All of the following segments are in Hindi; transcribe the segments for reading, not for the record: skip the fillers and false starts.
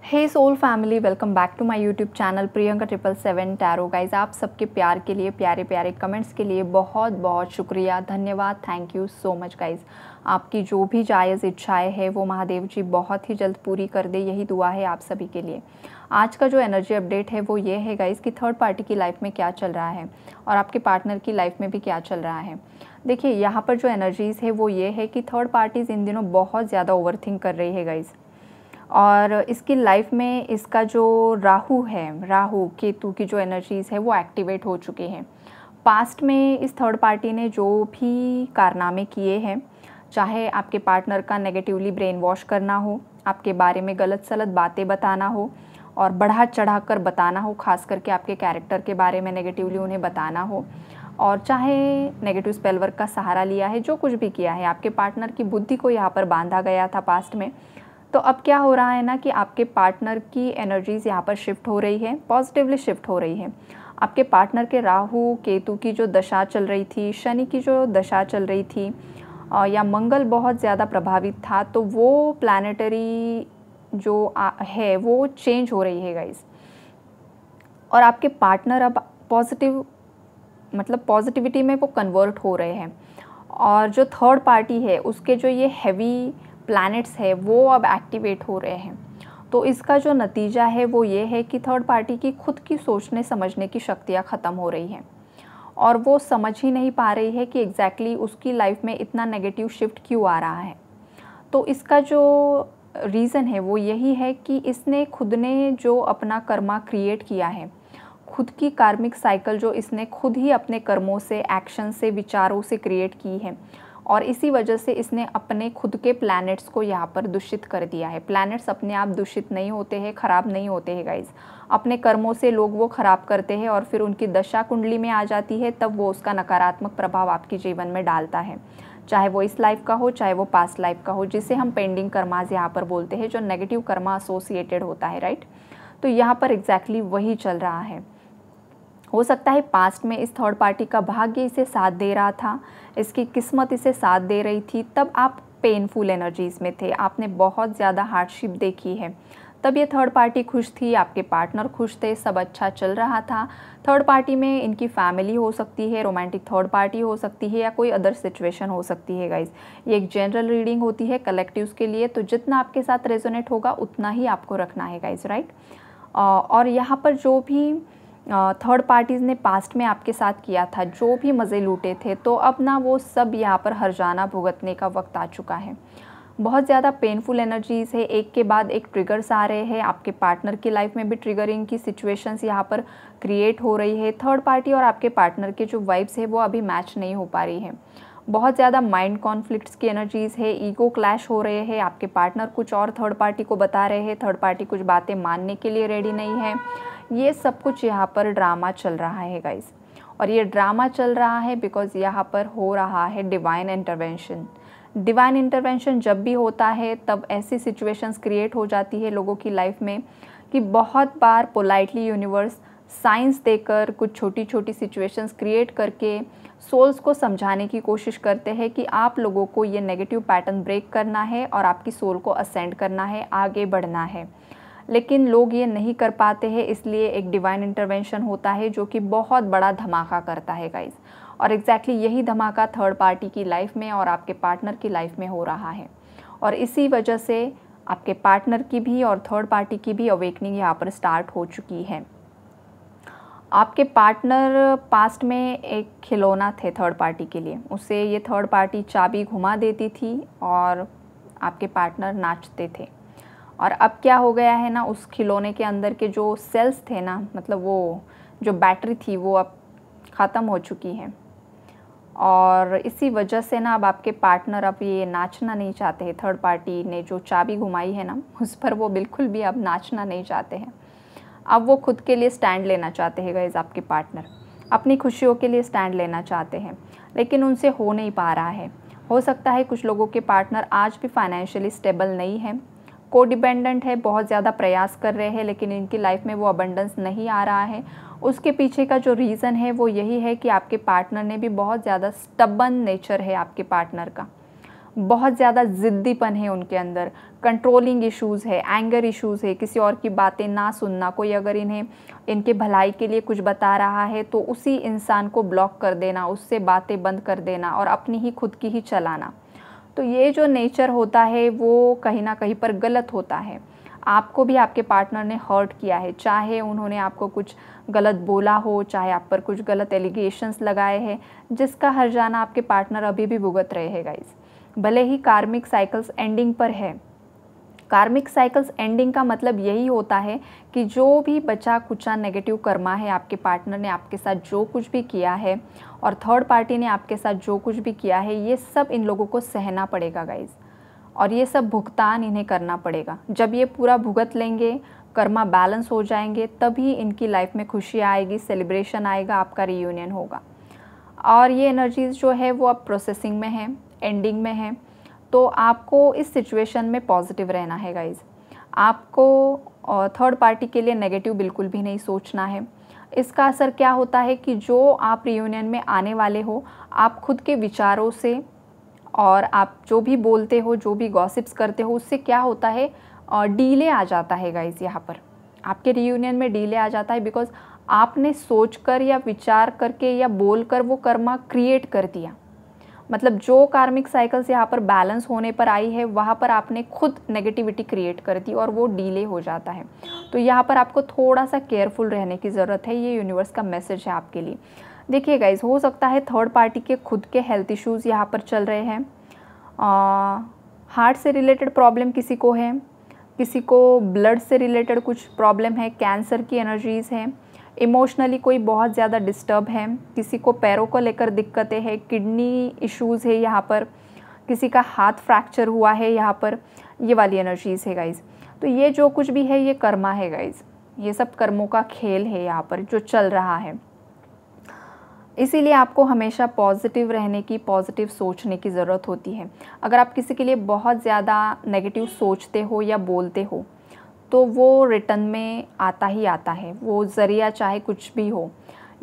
Hey soul family, welcome back to my YouTube channel Priyanka 777 tarot. Guys, आप सबके प्यार के लिए, प्यारे प्यारे कमेंट्स के लिए बहुत बहुत शुक्रिया, धन्यवाद, thank you so much guys. आपकी जो भी जायज़ इच्छाएं हैं वो महादेव जी बहुत ही जल्द पूरी कर दे, यही दुआ है आप सभी के लिए। आज का जो एनर्जी अपडेट है वो ये है गाइज कि थर्ड पार्टी की लाइफ में क्या चल रहा है और आपके पार्टनर की लाइफ में भी क्या चल रहा है। देखिए, यहाँ पर जो एनर्जीज़ है वो ये है कि थर्ड पार्टीज़ इन दिनों बहुत ज़्यादा ओवरथिंक कर रही है गाइज़, और इसकी लाइफ में इसका जो राहु है, राहु केतु की जो एनर्जीज़ है वो एक्टिवेट हो चुके हैं। पास्ट में इस थर्ड पार्टी ने जो भी कारनामे किए हैं, चाहे आपके पार्टनर का नेगेटिवली ब्रेन वॉश करना हो, आपके बारे में गलत सलत बातें बताना हो और बढ़ा चढ़ा कर बताना हो, खास करके आपके कैरेक्टर के बारे में नेगेटिवली उन्हें बताना हो, और चाहे नेगेटिव स्पेल वर्क का सहारा लिया है, जो कुछ भी किया है, आपके पार्टनर की बुद्धि को यहाँ पर बांधा गया था पास्ट में। तो अब क्या हो रहा है ना कि आपके पार्टनर की एनर्जीज़ यहाँ पर शिफ्ट हो रही है, पॉजिटिवली शिफ्ट हो रही है। आपके पार्टनर के राहु केतु की जो दशा चल रही थी, शनि की जो दशा चल रही थी, या मंगल बहुत ज़्यादा प्रभावित था, तो वो प्लानेटरी जो है वो चेंज हो रही है गाइस। और आपके पार्टनर अब पॉजिटिव, मतलब पॉजिटिविटी में वो कन्वर्ट हो रहे हैं, और जो थर्ड पार्टी है उसके जो ये हैवी प्लैनेट्स है वो अब एक्टिवेट हो रहे हैं। तो इसका जो नतीजा है वो ये है कि थर्ड पार्टी की खुद की सोचने समझने की शक्तियाँ ख़त्म हो रही हैं, और वो समझ ही नहीं पा रही है कि एग्जैक्टली उसकी लाइफ में इतना नेगेटिव शिफ्ट क्यों आ रहा है। तो इसका जो रीज़न है वो यही है कि इसने खुद ने जो अपना कर्मा क्रिएट किया है, खुद की कार्मिक साइकिल जो इसने खुद ही अपने कर्मों से, एक्शन से, विचारों से क्रिएट की है, और इसी वजह से इसने अपने खुद के प्लैनेट्स को यहाँ पर दूषित कर दिया है। प्लैनेट्स अपने आप दूषित नहीं होते हैं, ख़राब नहीं होते हैं गाइज। अपने कर्मों से लोग वो ख़राब करते हैं और फिर उनकी दशा कुंडली में आ जाती है, तब वो उसका नकारात्मक प्रभाव आपके जीवन में डालता है, चाहे वो इस लाइफ का हो, चाहे वो पास्ट लाइफ का हो, जिसे हम पेंडिंग कर्माज यहाँ पर बोलते हैं, जो नेगेटिव कर्मा एसोसिएटेड होता है, राइट। तो यहाँ पर एग्जैक्टली वही चल रहा है। हो सकता है पास्ट में इस थर्ड पार्टी का भाग्य इसे साथ दे रहा था, इसकी किस्मत इसे साथ दे रही थी, तब आप पेनफुल एनर्जीज़ में थे, आपने बहुत ज़्यादा हार्डशिप देखी है, तब ये थर्ड पार्टी खुश थी, आपके पार्टनर खुश थे, सब अच्छा चल रहा था। थर्ड पार्टी में इनकी फैमिली हो सकती है, रोमांटिक थर्ड पार्टी हो सकती है, या कोई अदर सिचुएशन हो सकती है गाइज। ये एक जनरल रीडिंग होती है कलेक्टिव्स के लिए, तो जितना आपके साथ रेजोनेट होगा उतना ही आपको रखना है गाइज, राइट। और यहाँ पर जो भी थर्ड पार्टीज़ ने पास्ट में आपके साथ किया था, जो भी मज़े लूटे थे, तो अब ना वो सब यहाँ पर हर्जाना भुगतने का वक्त आ चुका है। बहुत ज़्यादा पेनफुल एनर्जीज़ है, एक के बाद एक ट्रिगर्स आ रहे हैं। आपके पार्टनर की लाइफ में भी ट्रिगरिंग की सिचुएशंस यहाँ पर क्रिएट हो रही है। थर्ड पार्टी और आपके पार्टनर के जो वाइब्स है वो अभी मैच नहीं हो पा रही है। बहुत ज़्यादा माइंड कॉन्फ्लिक्ट्स की एनर्जीज़ है, ईगो क्लैश हो रहे हैं, आपके पार्टनर कुछ और थर्ड पार्टी को बता रहे हैं, थर्ड पार्टी कुछ बातें मानने के लिए रेडी नहीं है। ये सब कुछ यहाँ पर ड्रामा चल रहा है गाइस, और ये ड्रामा चल रहा है बिकॉज़ यहाँ पर हो रहा है डिवाइन इंटरवेंशन। डिवाइन इंटरवेंशन जब भी होता है तब ऐसी सिचुएशंस क्रिएट हो जाती है लोगों की लाइफ में कि बहुत बार पोलाइटली यूनिवर्स साइंस देकर, कुछ छोटी छोटी सिचुएशंस क्रिएट करके सोल्स को समझाने की कोशिश करते हैं कि आप लोगों को ये नेगेटिव पैटर्न ब्रेक करना है और आपकी सोल को असेंड करना है, आगे बढ़ना है। लेकिन लोग ये नहीं कर पाते हैं, इसलिए एक डिवाइन इंटरवेंशन होता है जो कि बहुत बड़ा धमाका करता है गाइस। और एग्जैक्टली यही धमाका थर्ड पार्टी की लाइफ में और आपके पार्टनर की लाइफ में हो रहा है, और इसी वजह से आपके पार्टनर की भी और थर्ड पार्टी की भी अवेकनिंग यहाँ पर स्टार्ट हो चुकी है। आपके पार्टनर पास्ट में एक खिलौना थे थर्ड पार्टी के लिए, उससे ये थर्ड पार्टी चाबी घुमा देती थी और आपके पार्टनर नाचते थे। और अब क्या हो गया है ना, उस खिलौने के अंदर के जो सेल्स थे ना, मतलब वो जो बैटरी थी वो अब ख़त्म हो चुकी है, और इसी वजह से ना अब आपके पार्टनर अब ये नाचना नहीं चाहते हैं। थर्ड पार्टी ने जो चाबी घुमाई है ना, उस पर वो बिल्कुल भी अब नाचना नहीं चाहते हैं। अब वो खुद के लिए स्टैंड लेना चाहते हैं गाइस। आपके पार्टनर अपनी खुशियों के लिए स्टैंड लेना चाहते हैं, लेकिन उनसे हो नहीं पा रहा है। हो सकता है कुछ लोगों के पार्टनर आज भी फाइनेंशियली स्टेबल नहीं है, कोडिपेंडेंट है, बहुत ज़्यादा प्रयास कर रहे हैं, लेकिन इनकी लाइफ में वो अबंडेंस नहीं आ रहा है। उसके पीछे का जो रीज़न है वो यही है कि आपके पार्टनर ने भी बहुत ज़्यादा स्टबन नेचर है आपके पार्टनर का। बहुत ज़्यादा ज़िद्दीपन है उनके अंदर, कंट्रोलिंग इश्यूज़ है, एंगर इश्यूज़ है, किसी और की बातें ना सुनना, कोई अगर इन्हें इनके भलाई के लिए कुछ बता रहा है तो उसी इंसान को ब्लॉक कर देना, उससे बातें बंद कर देना और अपनी ही खुद की ही चलाना। तो ये जो नेचर होता है वो कहीं ना कहीं पर गलत होता है। आपको भी आपके पार्टनर ने हर्ट किया है, चाहे उन्होंने आपको कुछ गलत बोला हो, चाहे आप पर कुछ गलत एलिगेशंस लगाए हैं, जिसका हर्जाना आपके पार्टनर अभी भी भुगत रहे हैं गाइस। भले ही कार्मिक साइकिल्स एंडिंग पर है। कार्मिक साइकिल्स एंडिंग का मतलब यही होता है कि जो भी बचा कुचा नेगेटिव कर्मा है, आपके पार्टनर ने आपके साथ जो कुछ भी किया है और थर्ड पार्टी ने आपके साथ जो कुछ भी किया है, ये सब इन लोगों को सहना पड़ेगा गाइज, और ये सब भुगतान इन्हें करना पड़ेगा। जब ये पूरा भुगत लेंगे, कर्मा बैलेंस हो जाएंगे, तभी इनकी लाइफ में खुशी आएगी, सेलिब्रेशन आएगा, आपका रियूनियन होगा। और ये एनर्जीज़ जो है वो अब प्रोसेसिंग में है, एंडिंग में है। तो आपको इस सिचुएशन में पॉजिटिव रहना है गाइज़। आपको थर्ड पार्टी के लिए नेगेटिव बिल्कुल भी नहीं सोचना है। इसका असर क्या होता है कि जो आप रियूनियन में आने वाले हो, आप खुद के विचारों से और आप जो भी बोलते हो, जो भी गॉसिप्स करते हो, उससे क्या होता है, डीले आ जाता है गाइज़। यहाँ पर आपके रियूनियन में डीले आ जाता है बिकॉज आपने सोचकर या विचार करके या बोलकर वो कर्मा क्रिएट कर दिया। मतलब जो कार्मिक साइकिल्स यहाँ पर बैलेंस होने पर आई है, वहाँ पर आपने खुद नेगेटिविटी क्रिएट कर दी और वो डीले हो जाता है। तो यहाँ पर आपको थोड़ा सा केयरफुल रहने की ज़रूरत है। ये यूनिवर्स का मैसेज है आपके लिए। देखिए गाइज, हो सकता है थर्ड पार्टी के खुद के हेल्थ इश्यूज़ यहाँ पर चल रहे हैं। हार्ट से रिलेटेड प्रॉब्लम किसी को है, किसी को ब्लड से रिलेटेड कुछ प्रॉब्लम है, कैंसर की एनर्जीज़ हैं, इमोशनली कोई बहुत ज़्यादा डिस्टर्ब है, किसी को पैरों को लेकर दिक्कतें हैं, किडनी इश्यूज़ है यहाँ पर, किसी का हाथ फ्रैक्चर हुआ है यहाँ पर, ये वाली एनर्जीज़ है गाइज़। तो ये जो कुछ भी है ये कर्मा है गाइज़, ये सब कर्मों का खेल है यहाँ पर जो चल रहा है। इसीलिए आपको हमेशा पॉजिटिव रहने की, पॉजिटिव सोचने की ज़रूरत होती है। अगर आप किसी के लिए बहुत ज़्यादा नेगेटिव सोचते हो या बोलते हो तो वो रिटर्न में आता ही आता है, वो ज़रिया चाहे कुछ भी हो।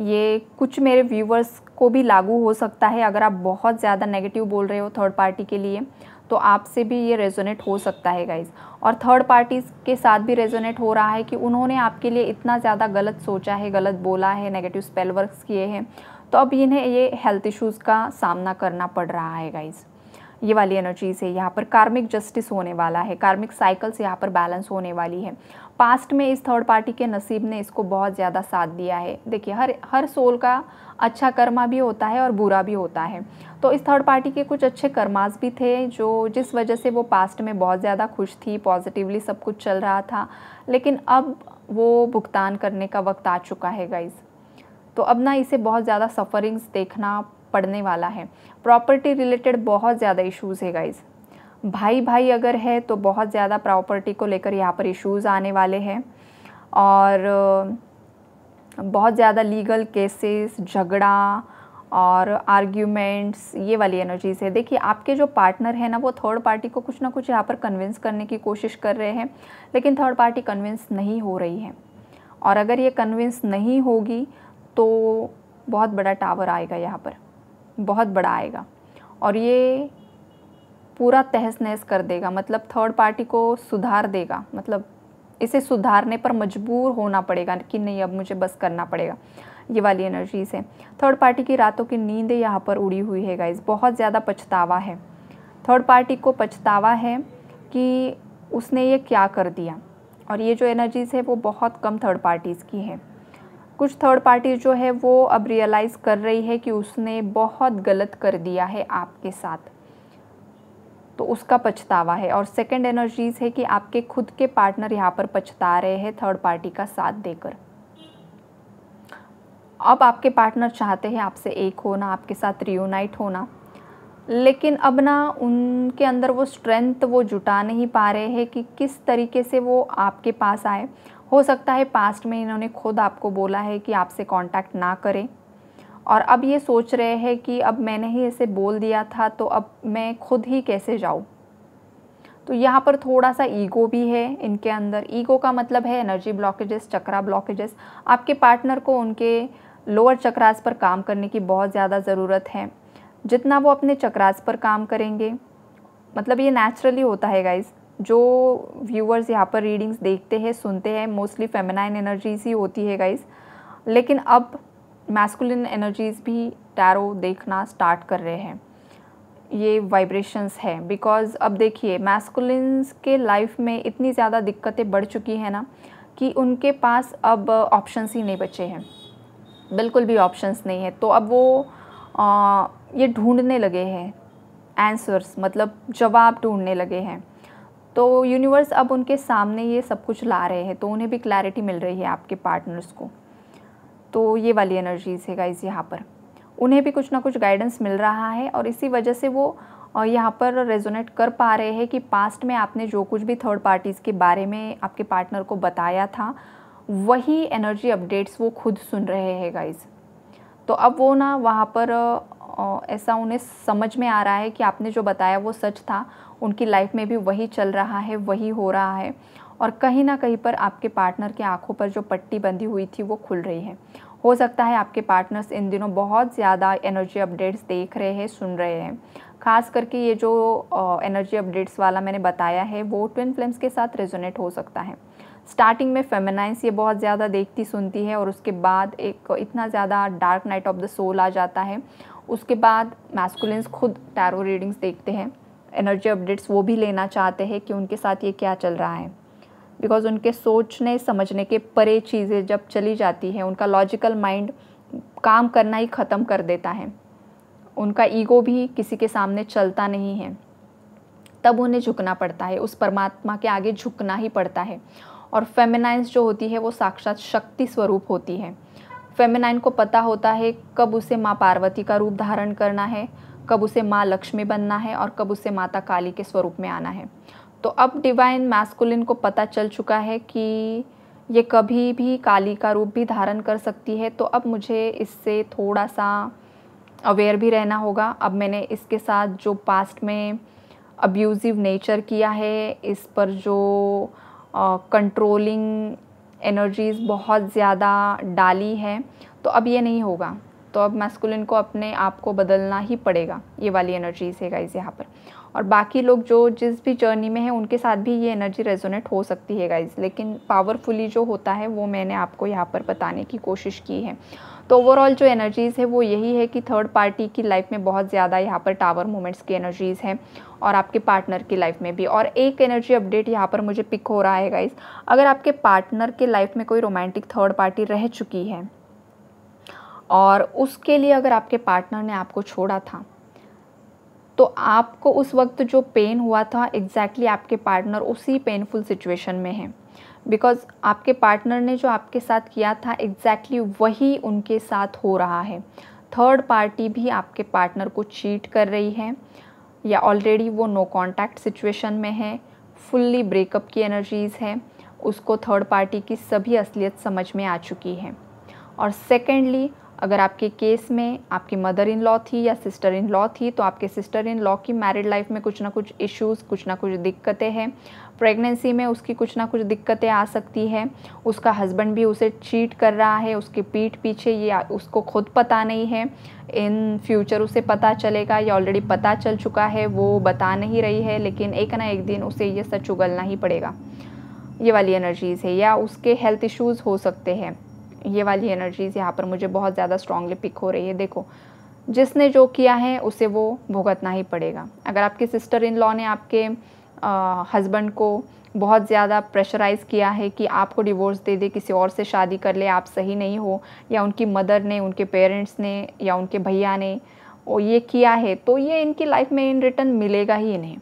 ये कुछ मेरे व्यूवर्स को भी लागू हो सकता है। अगर आप बहुत ज़्यादा नेगेटिव बोल रहे हो थर्ड पार्टी के लिए तो आपसे भी ये रेजोनेट हो सकता है गाइज़। और थर्ड पार्टीज़ के साथ भी रेजोनेट हो रहा है कि उन्होंने आपके लिए इतना ज़्यादा गलत सोचा है, गलत बोला है, नेगेटिव स्पेल वर्क्स किए हैं, तो अब इन्हें ये हेल्थ इश्यूज़ का सामना करना पड़ रहा है गाइज़। ये वाली एनर्जीज़ है यहाँ पर। कार्मिक जस्टिस होने वाला है, कार्मिक साइकिल्स यहाँ पर बैलेंस होने वाली है। पास्ट में इस थर्ड पार्टी के नसीब ने इसको बहुत ज़्यादा साथ दिया है। देखिए, हर सोल का अच्छा कर्मा भी होता है और बुरा भी होता है। तो इस थर्ड पार्टी के कुछ अच्छे कर्मास भी थे जो जिस वजह से वो पास्ट में बहुत ज़्यादा खुश थी, पॉजिटिवली सब कुछ चल रहा था, लेकिन अब वो भुगतान करने का वक्त आ चुका है गाइज़। तो अब ना इसे बहुत ज़्यादा सफ़रिंग्स देखना पड़ने वाला है। प्रॉपर्टी रिलेटेड बहुत ज़्यादा इश्यूज़ है गाइज़। भाई भाई अगर है तो बहुत ज़्यादा प्रॉपर्टी को लेकर यहाँ पर इश्यूज़ आने वाले हैं और बहुत ज़्यादा लीगल केसेस, झगड़ा और आर्ग्यूमेंट्स, ये वाली एनर्जीज़ है। देखिए, आपके जो पार्टनर है ना, वो थर्ड पार्टी को कुछ ना कुछ यहाँ पर कन्विंस करने की कोशिश कर रहे हैं, लेकिन थर्ड पार्टी कन्विंस नहीं हो रही है। और अगर ये कन्विंस नहीं होगी तो बहुत बड़ा टावर आएगा यहाँ पर, बहुत बड़ा आएगा और ये पूरा तहस नहस कर देगा। मतलब थर्ड पार्टी को सुधार देगा, मतलब इसे सुधारने पर मजबूर होना पड़ेगा कि नहीं, अब मुझे बस करना पड़ेगा। ये वाली एनर्जी से थर्ड पार्टी की रातों की नींदें यहाँ पर उड़ी हुई है गाइज। बहुत ज़्यादा पछतावा है, थर्ड पार्टी को पछतावा है कि उसने ये क्या कर दिया। और ये जो एनर्जीज़ है वो बहुत कम थर्ड पार्टीज़ की है। कुछ थर्ड पार्टी जो है वो अब रियलाइज़ कर रही है कि उसने बहुत गलत कर दिया है आपके साथ, तो उसका पछतावा है। और सेकंड एनर्जीज़ है कि आपके खुद के पार्टनर यहाँ पर पछता रहे हैं थर्ड पार्टी का साथ देकर। अब आपके पार्टनर चाहते हैं आपसे एक होना, आपके साथ रियूनाइट होना, लेकिन अब ना उनके अंदर वो स्ट्रेंथ वो जुटा नहीं पा रहे हैं कि किस तरीके से वो आपके पास आए। हो सकता है पास्ट में इन्होंने खुद आपको बोला है कि आपसे कांटेक्ट ना करें और अब ये सोच रहे हैं कि अब मैंने ही इसे बोल दिया था तो अब मैं खुद ही कैसे जाऊँ। तो यहाँ पर थोड़ा सा ईगो भी है इनके अंदर। ईगो का मतलब है एनर्जी ब्लॉकेजेस, चक्रा ब्लॉकेजेस। आपके पार्टनर को उनके लोअर चक्रास पर काम करने की बहुत ज़्यादा ज़रूरत है। जितना वो अपने चक्रास पर काम करेंगे मतलब ये नेचुरली होता है गाइज। जो व्यूअर्स यहाँ पर रीडिंग्स देखते हैं सुनते हैं मोस्टली फेमिनाइन एनर्जीज ही होती है गाइज, लेकिन अब मैस्कुलिन एनर्जीज भी टैरो देखना स्टार्ट कर रहे हैं। ये वाइब्रेशंस है बिकॉज अब देखिए मैस्कुलिन्स के लाइफ में इतनी ज़्यादा दिक्कतें बढ़ चुकी हैं ना कि उनके पास अब ऑप्शंस ही नहीं बचे हैं, बिल्कुल भी ऑप्शंस नहीं है। तो अब वो ये ढूंढने लगे हैं आंसर्स, मतलब जवाब ढूंढने लगे हैं। तो यूनिवर्स अब उनके सामने ये सब कुछ ला रहे हैं, तो उन्हें भी क्लैरिटी मिल रही है आपके पार्टनर्स को। तो ये वाली एनर्जीज है गाइज यहाँ पर, उन्हें भी कुछ ना कुछ गाइडेंस मिल रहा है और इसी वजह से वो यहाँ पर रेजोनेट कर पा रहे हैं कि पास्ट में आपने जो कुछ भी थर्ड पार्टीज़ के बारे में आपके पार्टनर को बताया था वही एनर्जी अपडेट्स वो खुद सुन रहे हैं गाइज। तो अब वो ना वहाँ पर ऐसा उन्हें समझ में आ रहा है कि आपने जो बताया वो सच था, उनकी लाइफ में भी वही चल रहा है, वही हो रहा है और कहीं ना कहीं पर आपके पार्टनर के आंखों पर जो पट्टी बंधी हुई थी वो खुल रही है। हो सकता है आपके पार्टनर्स इन दिनों बहुत ज़्यादा एनर्जी अपडेट्स देख रहे हैं, सुन रहे हैं। खास करके ये जो एनर्जी अपडेट्स वाला मैंने बताया है वो ट्विन फ्लेम्स के साथ रेजोनेट हो सकता है। स्टार्टिंग में फेमिनाइंस ये बहुत ज़्यादा देखती सुनती है और उसके बाद एक इतना ज़्यादा dark night of the soul आ जाता है। उसके बाद मैस्कुलिन्स खुद टैरो रीडिंग्स देखते हैं, एनर्जी अपडेट्स वो भी लेना चाहते हैं कि उनके साथ ये क्या चल रहा है, बिकॉज उनके सोचने समझने के परे चीज़ें जब चली जाती हैं उनका लॉजिकल माइंड काम करना ही ख़त्म कर देता है, उनका ईगो भी किसी के सामने चलता नहीं है, तब उन्हें झुकना पड़ता है, उस परमात्मा के आगे झुकना ही पड़ता है। और फेमिनाइंस जो होती है वो साक्षात शक्ति स्वरूप होती है। फेमिनाइन को पता होता है कब उसे माँ पार्वती का रूप धारण करना है, कब उसे माँ लक्ष्मी बनना है और कब उसे माता काली के स्वरूप में आना है। तो अब डिवाइन मैस्कुलिन को पता चल चुका है कि ये कभी भी काली का रूप भी धारण कर सकती है, तो अब मुझे इससे थोड़ा सा अवेयर भी रहना होगा। अब मैंने इसके साथ जो पास्ट में अब्यूज़िव नेचर किया है, इस पर जो कंट्रोलिंग एनर्जीज़ बहुत ज़्यादा डाली है, तो अब ये नहीं होगा। तो अब मैस्कुलिन को अपने आप को बदलना ही पड़ेगा। ये वाली एनर्जीज़ है गाइस यहाँ पर। और बाकी लोग जो जिस भी जर्नी में है उनके साथ भी ये एनर्जी रेजोनेट हो सकती है गाइस, लेकिन पावरफुली जो होता है वो मैंने आपको यहाँ पर बताने की कोशिश की है। तो ओवरऑल जो एनर्जीज़ है वो यही है कि थर्ड पार्टी की लाइफ में बहुत ज़्यादा यहाँ पर टावर मोमेंट्स की एनर्जीज़ हैं और आपके पार्टनर की लाइफ में भी। और एक एनर्जी अपडेट यहाँ पर मुझे पिक हो रहा है गाइस, अगर आपके पार्टनर के लाइफ में कोई रोमांटिक थर्ड पार्टी रह चुकी है और उसके लिए अगर आपके पार्टनर ने आपको छोड़ा था, तो आपको उस वक्त जो पेन हुआ था एग्जैक्टली आपके पार्टनर उसी पेनफुल सिचुएशन में है, बिकॉज़ आपके पार्टनर ने जो आपके साथ किया था एग्जैक्टली वही उनके साथ हो रहा है। थर्ड पार्टी भी आपके पार्टनर को चीट कर रही है या ऑलरेडी वो नो कॉन्टैक्ट सिचुएशन में है, फुल्ली ब्रेकअप की एनर्जीज़ है, उसको थर्ड पार्टी की सभी असलियत समझ में आ चुकी है। और सेकेंडली, अगर आपके केस में आपकी मदर इन लॉ थी या सिस्टर इन लॉ थी, तो आपके सिस्टर इन लॉ की मैरिड लाइफ में कुछ ना कुछ इश्यूज़, कुछ ना कुछ दिक्कतें हैं। प्रेगनेंसी में उसकी कुछ ना कुछ दिक्कतें आ सकती है। उसका हस्बैंड भी उसे चीट कर रहा है उसके पीठ पीछे, ये उसको खुद पता नहीं है। इन फ्यूचर उसे पता चलेगा या ऑलरेडी पता चल चुका है, वो बता नहीं रही है, लेकिन एक ना एक दिन उसे ये सच उगलना ही पड़ेगा। ये वाली एनर्जीज़ है। या उसके हेल्थ इश्यूज़ हो सकते हैं। ये वाली एनर्जीज़ यहाँ पर मुझे बहुत ज़्यादा स्ट्रांगली पिक हो रही है। देखो, जिसने जो किया है उसे वो भुगतना ही पड़ेगा। अगर आपकी सिस्टर इन लॉ ने आपके हस्बैंड को बहुत ज़्यादा प्रेशराइज़ किया है कि आपको डिवोर्स दे दे, किसी और से शादी कर ले, आप सही नहीं हो, या उनकी मदर ने, उनके पेरेंट्स ने या उनके भैया ने ये किया है, तो ये इनकी लाइफ में इन रिटर्न मिलेगा ही इन्हें।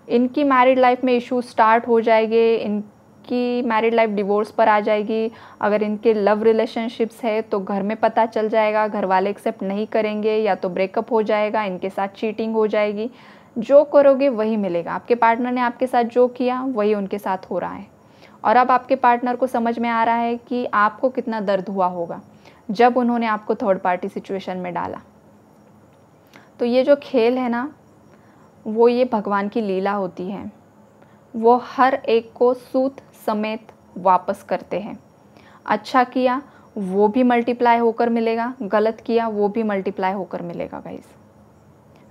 इनकी मैरिड लाइफ में इशू स्टार्ट हो जाएंगे, इनकी मैरिड लाइफ डिवोर्स पर आ जाएगी। अगर इनके लव रिलेशनशिप्स है तो घर में पता चल जाएगा, घर वाले एक्सेप्ट नहीं करेंगे, या तो ब्रेकअप हो जाएगा, इनके साथ चीटिंग हो जाएगी। जो करोगे वही मिलेगा। आपके पार्टनर ने आपके साथ जो किया वही उनके साथ हो रहा है। और अब आपके पार्टनर को समझ में आ रहा है कि आपको कितना दर्द हुआ होगा जब उन्होंने आपको थर्ड पार्टी सिचुएशन में डाला। तो ये जो खेल है ना, वो ये भगवान की लीला होती है। वो हर एक को सूत समेत वापस करते हैं। अच्छा किया वो भी मल्टीप्लाई होकर मिलेगा, गलत किया वो भी मल्टीप्लाई होकर मिलेगा गाइस।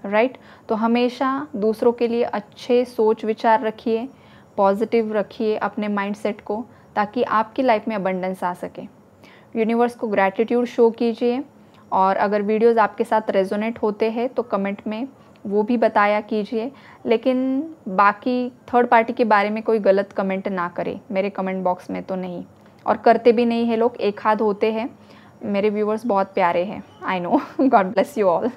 राइट। तो हमेशा दूसरों के लिए अच्छे सोच विचार रखिए, पॉजिटिव रखिए अपने माइंडसेट को, ताकि आपकी लाइफ में अबंडेंस आ सके। यूनिवर्स को ग्रैटिट्यूड शो कीजिए, और अगर वीडियोस आपके साथ रेजोनेट होते हैं तो कमेंट में वो भी बताया कीजिए, लेकिन बाकी थर्ड पार्टी के बारे में कोई गलत कमेंट ना करें मेरे कमेंट बॉक्स में तो नहीं, और करते भी नहीं है लोग, एक आध होते हैं। मेरे व्यूवर्स बहुत प्यारे हैं, I know. God bless you all.